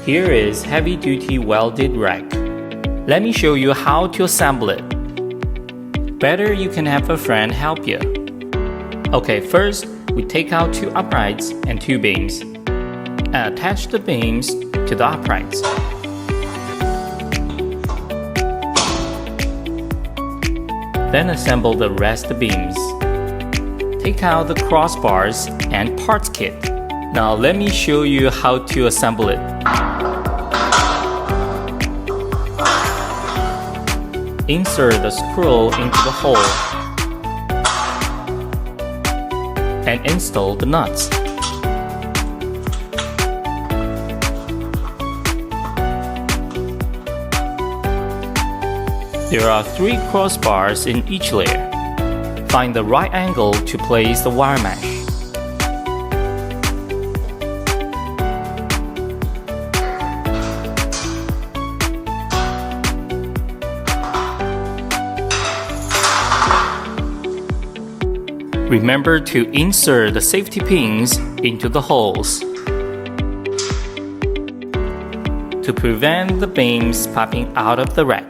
Here is heavy-duty welded rack. Let me show you how to assemble it. Better you can have a friend help you. Okay, first we take out 2 uprights and 2 beams and attach the beams to the uprights. Then assemble the rest beams. Take out the crossbars and parts kit. Now let me show you how to assemble it. Insert the screw into the hole and install the nuts. There are 3 crossbars in each layer. Find the right angle to place the wire mesh. Remember to insert the safety pins into the holes to prevent the beams popping out of the rack.